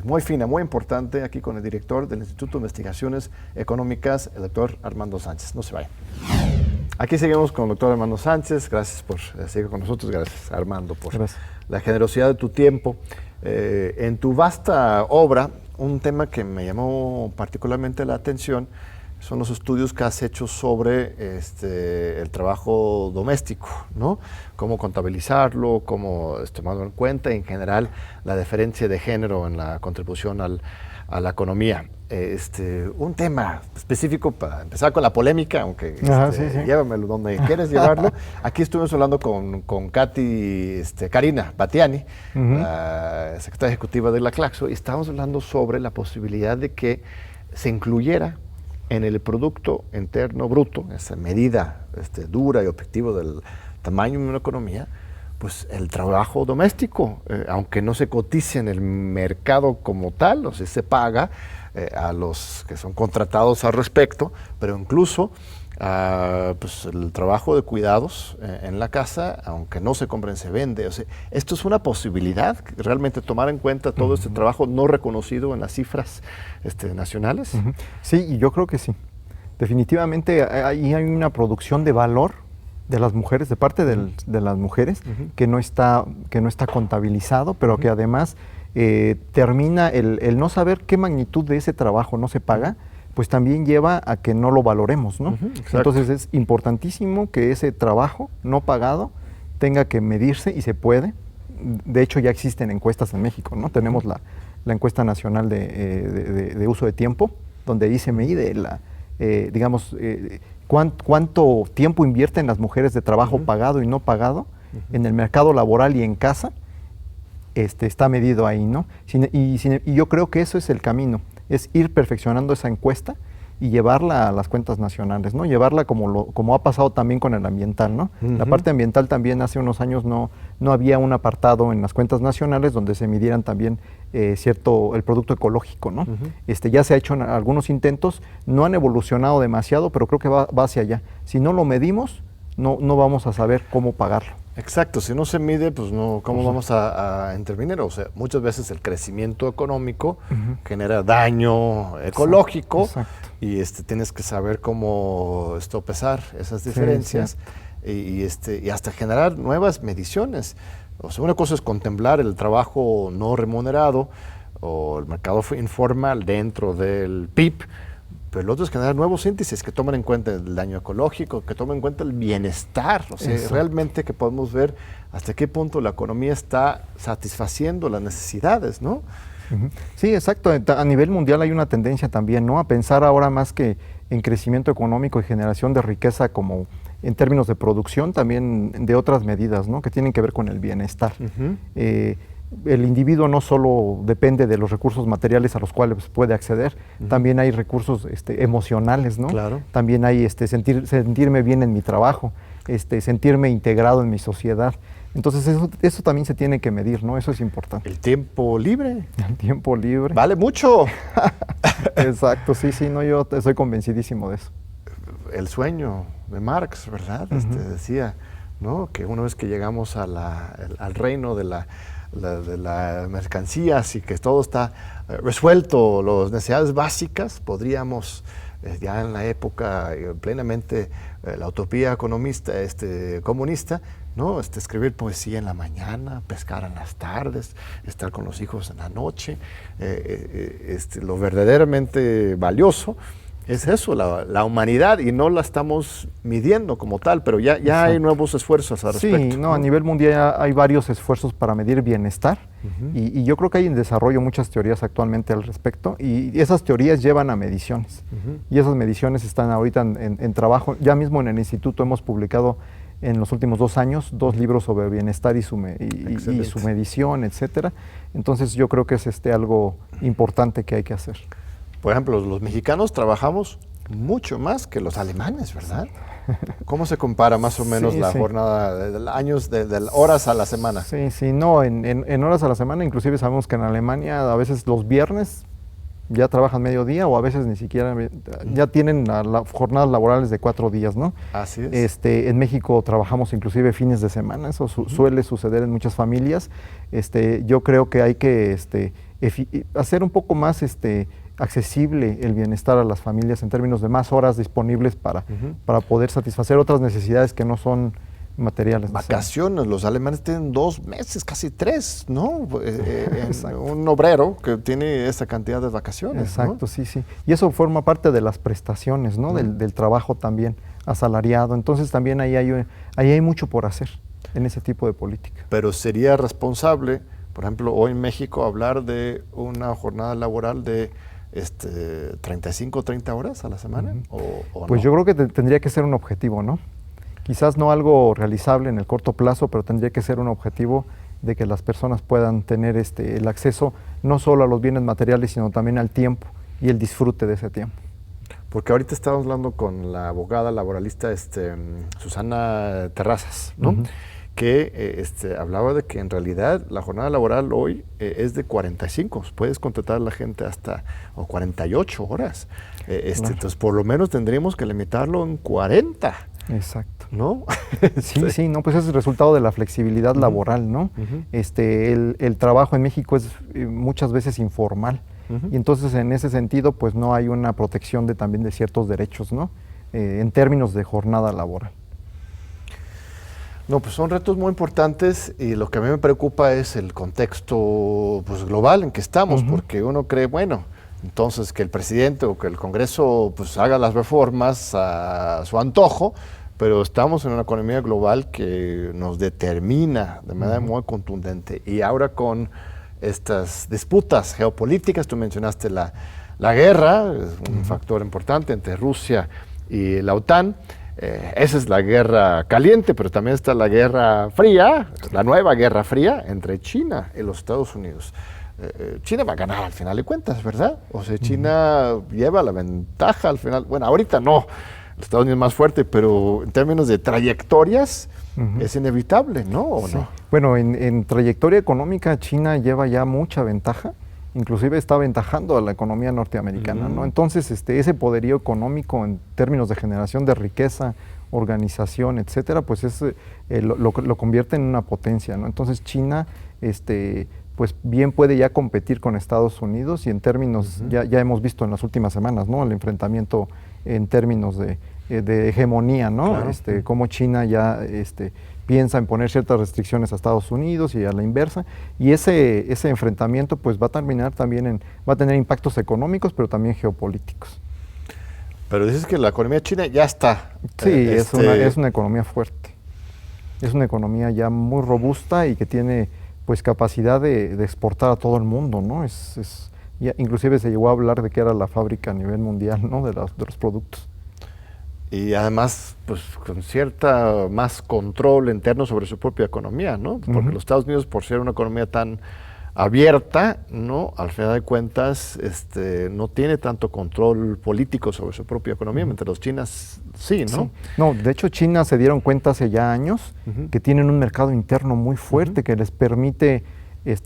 muy fina, muy importante, aquí con el director del Instituto de Investigaciones Económicas, el doctor Armando Sánchez. No se vayan. Aquí seguimos con el doctor Armando Sánchez. Gracias por seguir con nosotros. Gracias, Armando, por la generosidad de tu tiempo. En tu vasta obra, un tema que me llamó particularmente la atención son los estudios que has hecho sobre el trabajo doméstico, ¿no? Cómo contabilizarlo, cómo tomarlo en cuenta, y en general la diferencia de género en la contribución a la economía. Un tema específico para empezar con la polémica, aunque llévamelo donde quieres llevarlo. Aquí estuvimos hablando con Karina Batiani, la secretaria ejecutiva de la Claxo, y estábamos hablando sobre la posibilidad de que se incluyera en el Producto Interno Bruto, esa medida dura y objetiva del tamaño de una economía, pues el trabajo doméstico, aunque no se cotice en el mercado como tal, o sea, se paga a los que son contratados al respecto, pero incluso pues el trabajo de cuidados en la casa, aunque no se compren, se vende. O sea, esto es una posibilidad, realmente tomar en cuenta todo este trabajo no reconocido en las cifras nacionales. Sí, y yo creo que sí. Definitivamente ahí hay una producción de valor de las mujeres, de parte de las mujeres, que no está contabilizado, pero que además termina el no saber qué magnitud de ese trabajo no se paga, pues también lleva a que no lo valoremos, ¿no? Entonces es importantísimo que ese trabajo no pagado tenga que medirse, y se puede. De hecho, ya existen encuestas en México, ¿no? Tenemos la encuesta nacional de uso de tiempo, donde ahí se mide cuánto tiempo invierten las mujeres de trabajo pagado y no pagado en el mercado laboral y en casa. Está medido ahí, ¿no? Y yo creo que eso es el camino, es ir perfeccionando esa encuesta y llevarla a las cuentas nacionales, ¿no? Llevarla como ha pasado también con el ambiental, ¿no? La parte ambiental también hace unos años no había un apartado en las cuentas nacionales donde se midieran también el producto ecológico, ¿no? Ya se ha hecho algunos intentos, no han evolucionado demasiado, pero creo que va hacia allá. Si no lo medimos, no vamos a saber cómo pagarlo. Exacto, si no se mide, pues no, ¿cómo vamos a intervenir? O sea, muchas veces el crecimiento económico genera daño ecológico. Exacto. Y tienes que saber cómo pesar esas diferencias y hasta generar nuevas mediciones. O sea, una cosa es contemplar el trabajo no remunerado o el mercado informal dentro del PIB, pero el otro es generar nuevos índices que tomen en cuenta el daño ecológico, que tomen en cuenta el bienestar, o sea, realmente que podemos ver hasta qué punto la economía está satisfaciendo las necesidades, ¿no? Sí, exacto. A nivel mundial hay una tendencia también, ¿no? A pensar ahora más que en crecimiento económico y generación de riqueza como en términos de producción, también de otras medidas, ¿no? Que tienen que ver con el bienestar. El individuo no solo depende de los recursos materiales a los cuales puede acceder, también hay recursos emocionales, ¿no? Claro. También hay sentirme bien en mi trabajo, sentirme integrado en mi sociedad. Entonces eso también se tiene que medir, ¿no? Eso es importante. El tiempo libre. El tiempo libre. Vale mucho. Exacto, sí, no, yo estoy convencidísimo de eso. El sueño de Marx, ¿verdad? Decía, ¿no? Que una vez que llegamos al reino de las mercancías y que todo está resuelto, las necesidades básicas, podríamos ya en la época plenamente la utopía economista, comunista, ¿no? Escribir poesía en la mañana, pescar en las tardes, estar con los hijos en la noche. Lo verdaderamente valioso es eso, la humanidad, y no la estamos midiendo como tal, pero ya hay nuevos esfuerzos al respecto. Sí, no, a nivel mundial hay varios esfuerzos para medir bienestar, y yo creo que hay en desarrollo muchas teorías actualmente al respecto, y esas teorías llevan a mediciones, y esas mediciones están ahorita en trabajo. Ya mismo en el instituto hemos publicado en los últimos 2 años 2 libros sobre bienestar y su medición, etcétera. Entonces yo creo que es algo importante que hay que hacer. Por ejemplo, los mexicanos trabajamos mucho más que los alemanes, ¿verdad? ¿Cómo se compara más o menos la jornada de años, de horas a la semana? Sí, no, en horas a la semana, inclusive sabemos que en Alemania a veces los viernes ya trabajan mediodía, o a veces ni siquiera, ya tienen jornadas laborales de 4 días, ¿no? Así es. En México trabajamos inclusive fines de semana, eso suele suceder en muchas familias. Yo creo que hay que hacer un poco más accesible el bienestar a las familias en términos de más horas disponibles para poder satisfacer otras necesidades que no son materiales. Vacaciones, los alemanes tienen 2 meses, casi 3, ¿no? Un obrero que tiene esa cantidad de vacaciones. Exacto, ¿no? sí, sí. Y eso forma parte de las prestaciones, ¿no? Del trabajo también asalariado. Entonces también ahí hay mucho por hacer en ese tipo de política. Pero sería responsable, por ejemplo, hoy en México, hablar de una jornada laboral de 35 o 30 horas a la semana, o pues no? yo creo que tendría que ser un objetivo, ¿no? Quizás no algo realizable en el corto plazo, pero tendría que ser un objetivo de que las personas puedan tener el acceso no solo a los bienes materiales, sino también al tiempo y el disfrute de ese tiempo. Porque ahorita estábamos hablando con la abogada laboralista Susana Terrazas, ¿no? Que hablaba de que en realidad la jornada laboral hoy es de 45, puedes contratar a la gente hasta 48 horas. Claro. Entonces, por lo menos tendríamos que limitarlo en 40. Exacto. ¿No? Sí, sí, no, pues es el resultado de la flexibilidad laboral, ¿no? El trabajo en México es muchas veces informal, y entonces en ese sentido pues no hay una protección también de ciertos derechos, ¿no? En términos de jornada laboral. No, pues son retos muy importantes, y lo que a mí me preocupa es el contexto pues, global en que estamos, porque uno cree, bueno, entonces que el presidente o que el Congreso pues haga las reformas a su antojo, pero estamos en una economía global que nos determina de manera muy contundente, y ahora con estas disputas geopolíticas, tú mencionaste la guerra, es un factor importante entre Rusia y la OTAN. Esa es la guerra caliente, pero también está la guerra fría, la nueva guerra fría entre China y los Estados Unidos. China va a ganar al final de cuentas, ¿verdad? O sea, China lleva la ventaja al final. Bueno, ahorita no, los Estados Unidos es más fuerte, pero en términos de trayectorias es inevitable, ¿no? ¿O sí. no? Bueno, en trayectoria económica China lleva ya mucha ventaja, inclusive está aventajando a la economía norteamericana, ¿no? Entonces, ese poderío económico en términos de generación de riqueza, organización, etcétera, pues lo convierte en una potencia, ¿no? Entonces China, pues bien puede ya competir con Estados Unidos, y en términos, ya hemos visto en las últimas semanas, ¿no? El enfrentamiento en términos de hegemonía, ¿no? Claro. Cómo China ya piensa en poner ciertas restricciones a Estados Unidos y a la inversa, y ese enfrentamiento pues va a terminar también va a tener impactos económicos, pero también geopolíticos. Pero dices que la economía china ya está. Sí, es una economía fuerte, es una economía ya muy robusta y que tiene pues capacidad de exportar a todo el mundo, ¿no? Ya, inclusive se llegó a hablar de que era la fábrica a nivel mundial, ¿no? de los productos. Y además, pues con cierta más control interno sobre su propia economía, ¿no? Porque los Estados Unidos, por ser una economía tan abierta, ¿no? Al final de cuentas, no tiene tanto control político sobre su propia economía, mientras los chinos sí, ¿no? Sí. No, de hecho China se dieron cuenta hace ya años que tienen un mercado interno muy fuerte que les permite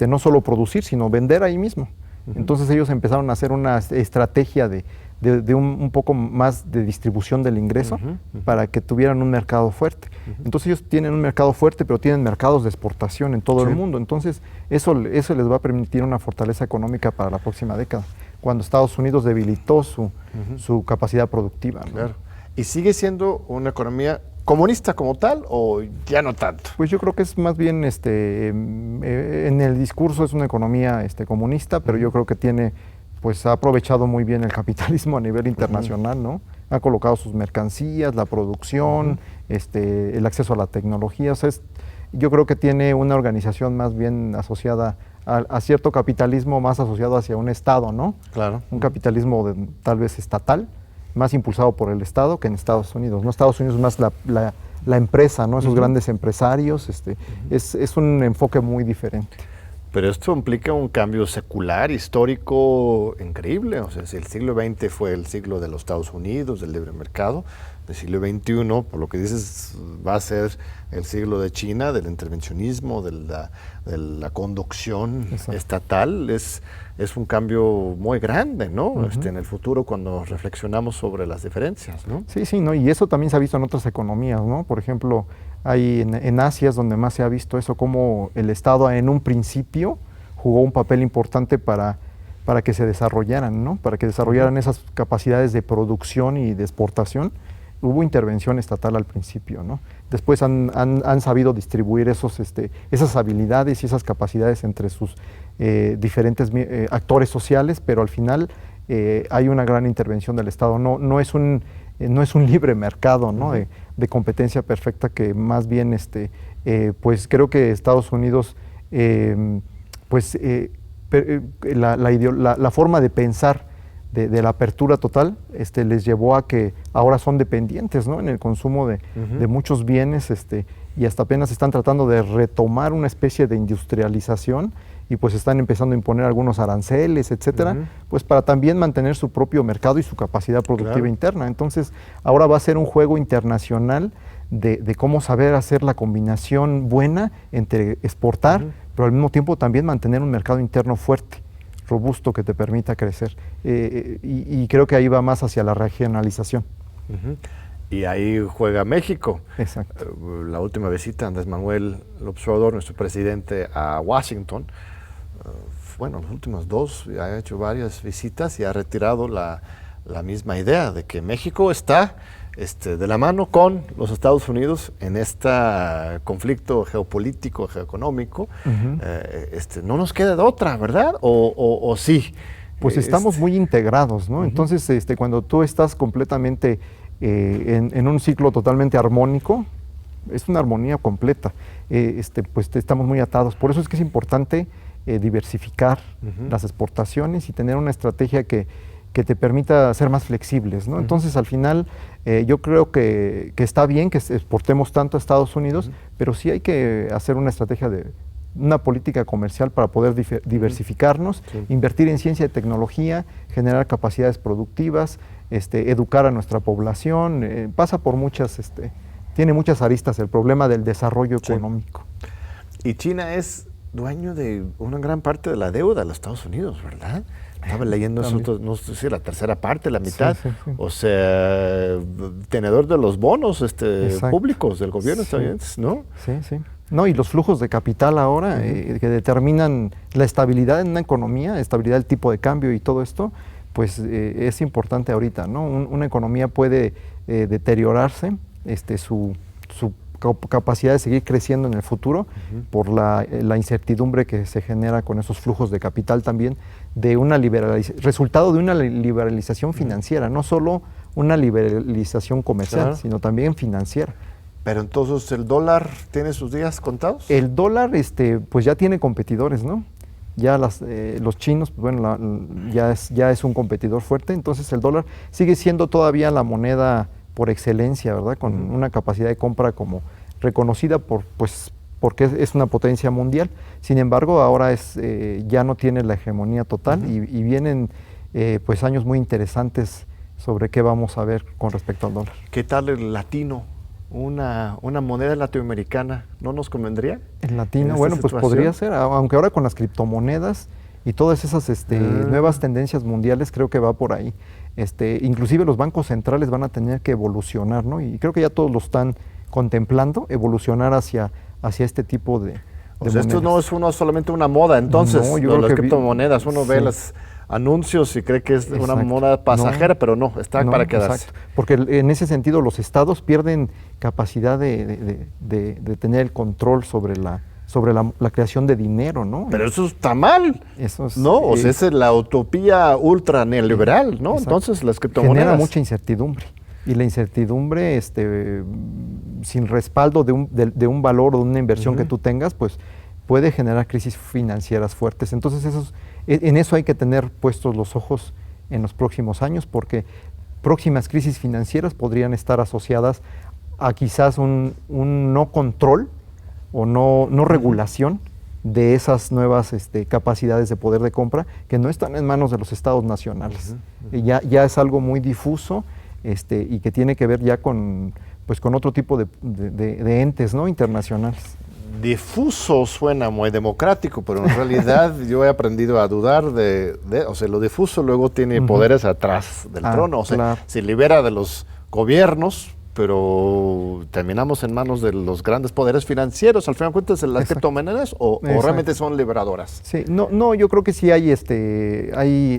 no solo producir, sino vender ahí mismo. Entonces ellos empezaron a hacer una estrategia de un poco más de distribución del ingreso para que tuvieran un mercado fuerte. Entonces ellos tienen un mercado fuerte, pero tienen mercados de exportación en todo el mundo. Entonces eso les va a permitir una fortaleza económica para la próxima década, cuando Estados Unidos debilitó su capacidad productiva, ¿no? Claro. ¿Y sigue siendo una economía comunista como tal, o ya no tanto? Pues yo creo que es más bien, en el discurso es una economía comunista, pero yo creo que ha aprovechado muy bien el capitalismo a nivel internacional, ¿no? Ha colocado sus mercancías, la producción, el acceso a la tecnología. O sea, yo creo que tiene una organización más bien asociada a cierto capitalismo, más asociado hacia un Estado, ¿no? Claro. Un capitalismo tal vez estatal, más impulsado por el Estado que en Estados Unidos, ¿no? Estados Unidos es más la empresa, ¿no? Esos grandes empresarios, es un enfoque muy diferente. Pero esto implica un cambio secular, histórico, increíble. O sea, si el siglo XX fue el siglo de los Estados Unidos, del libre mercado, el siglo XXI, por lo que dices, va a ser el siglo de China, del intervencionismo, de la conducción estatal. Es un cambio muy grande, ¿no? En el futuro, cuando reflexionamos sobre las diferencias, ¿no? Sí, sí, ¿no? Y eso también se ha visto en otras economías, ¿no? Por ejemplo, hay en Asia es donde más se ha visto eso, como el Estado en un principio jugó un papel importante para que se desarrollaran, ¿no? Para que desarrollaran esas capacidades de producción y de exportación. hubo intervención estatal al principio, ¿no? Después han sabido distribuir esas habilidades y esas capacidades entre sus diferentes actores sociales, pero al final hay una gran intervención del Estado. No es un libre mercado, ¿no? de competencia perfecta, que más bien pues creo que Estados Unidos la forma de pensar de la apertura total les llevó a que ahora son dependientes, ¿no? En el consumo de muchos bienes, y hasta apenas están tratando de retomar una especie de industrialización, y pues están empezando a imponer algunos aranceles, etcétera, pues para también mantener su propio mercado y su capacidad productiva interna. Entonces ahora va a ser un juego internacional de cómo saber hacer la combinación buena entre exportar, pero al mismo tiempo también mantener un mercado interno fuerte, robusto, que te permita crecer. Y creo que ahí va más hacia la regionalización. Y ahí juega México. Exacto. La última visita, Andrés Manuel López Obrador, nuestro presidente, a Washington, bueno, los últimos dos, ya ha hecho varias visitas y ha retirado la misma idea de que México está de la mano con los Estados Unidos en este conflicto geopolítico, geoeconómico. No nos queda de otra, ¿verdad? ¿O sí? Pues estamos muy integrados, ¿no? Entonces, cuando tú estás completamente en un ciclo totalmente armónico, es una armonía completa, pues estamos muy atados. Por eso es que es importante diversificar las exportaciones y tener una estrategia que te permita ser más flexibles, ¿no? Entonces, al final, yo creo que está bien que exportemos tanto a Estados Unidos, pero sí hay que hacer una estrategia una política comercial para poder diversificarnos, invertir en ciencia y tecnología, generar capacidades productivas, educar a nuestra población. Pasa por tiene muchas aristas el problema del desarrollo económico. Y China es dueño de una gran parte de la deuda de los Estados Unidos, ¿verdad? Estaba leyendo eso, no sé si la tercera parte, la mitad. O sea, tenedor de los bonos públicos del gobierno estadounidense, ¿no? Sí. No, y los flujos de capital ahora que determinan la estabilidad en una economía, estabilidad del tipo de cambio y todo esto, pues es importante ahorita, ¿no? Una economía puede deteriorarse, su capacidad de seguir creciendo en el futuro por la incertidumbre que se genera con esos flujos de capital también, resultado de una liberalización financiera, no solo una liberalización comercial, sino también financiera. Pero entonces, ¿el dólar tiene sus días contados? El dólar, pues ya tiene competidores, ¿no? Ya los chinos, pues bueno, ya es un competidor fuerte, entonces el dólar sigue siendo todavía la moneda por excelencia, ¿verdad? Con una capacidad de compra como reconocida porque es una potencia mundial. Sin embargo, ahora ya no tiene la hegemonía total y vienen pues años muy interesantes sobre qué vamos a ver con respecto al dólar. ¿Qué tal el latino? Una moneda latinoamericana, ¿no nos convendría? El latino, bueno, pues podría ser, aunque ahora con las criptomonedas y todas esas nuevas tendencias mundiales, creo que va por ahí. Inclusive los bancos centrales van a tener que evolucionar, ¿no? Y creo que ya todos lo están contemplando, evolucionar hacia este tipo de monedas. Esto no es solamente una moda, entonces, no, las criptomonedas, uno ve los anuncios y cree que es una moda pasajera, pero no, está para quedarse. Exacto. Porque en ese sentido los estados pierden capacidad de tener el control sobre la creación de dinero, ¿no? Pero eso está mal, ¿no? O sea, esa es la utopía ultra neoliberal, ¿no? Exacto. Entonces las criptomonedas genera mucha incertidumbre. Y la incertidumbre, sin respaldo de un valor o de una inversión que tú tengas, pues puede generar crisis financieras fuertes. Entonces en eso hay que tener puestos los ojos en los próximos años, porque próximas crisis financieras podrían estar asociadas a quizás un no control o no regulación de esas nuevas capacidades de poder de compra que no están en manos de los estados nacionales. Ya es algo muy difuso y que tiene que ver ya con otro tipo de entes, ¿no? Internacionales. Difuso suena muy democrático, pero en realidad yo he aprendido a dudar o sea, lo difuso luego tiene poderes atrás del trono, o sea, se libera de los gobiernos pero terminamos en manos de los grandes poderes financieros, al final de cuentas, las criptomonedas, o realmente son liberadoras. Sí, no, yo creo que sí hay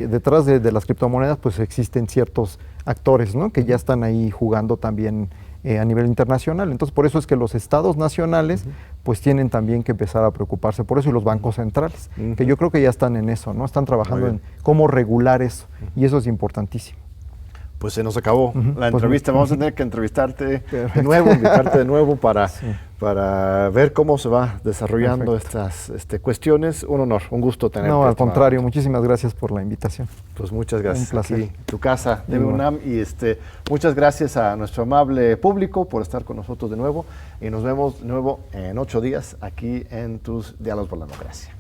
detrás de las criptomonedas, pues existen ciertos actores, ¿no? Que ya están ahí jugando también a nivel internacional. Entonces, por eso es que los estados nacionales, pues tienen también que empezar a preocuparse por eso, y los bancos centrales, que yo creo que ya están en eso, ¿no? Están trabajando en cómo regular eso, y eso es importantísimo. Pues se nos acabó la entrevista. Pues, vamos a tener que invitarte de nuevo para ver cómo se va desarrollando estas cuestiones. Un honor, un gusto tenerte. No, al contrario, muchísimas gracias por la invitación. Pues muchas gracias. Un placer. Aquí, tu casa, TV UNAM, y muchas gracias a nuestro amable público por estar con nosotros de nuevo, y nos vemos de nuevo en 8 días aquí en tus Diálogos por la Democracia.